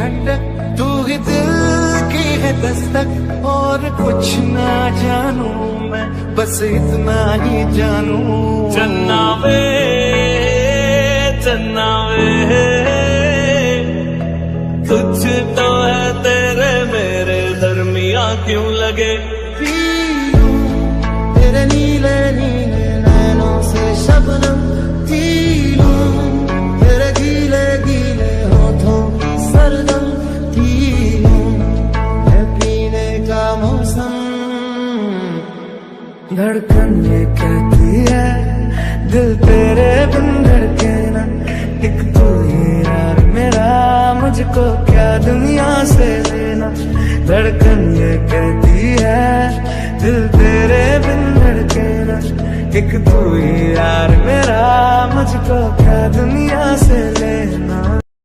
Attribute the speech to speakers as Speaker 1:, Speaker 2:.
Speaker 1: ठंडक, तू ही दिल की है दस्तक। और कुछ ना जानू मैं, बस इतना ही जानू।
Speaker 2: चन्ना वे कुछ तो है तेरे मेरे दरमिया क्यों लगे।
Speaker 1: तेरे नीले नीले नैनों से शबनम पी लूं, तेरे गीले गीले होठों की सरदम पी लूं। है पीने का मौसम। धड़कन ये कहती है दिल तेरे बिन धड़के ना। एक तू ही यार मेरा, मुझको क्या दुनिया से लेना। धड़कन ये कहती है दिल तेरे बिन धड़के ना। एक तू ही यार मेरा, मुझको क्या दुनिया से लेना।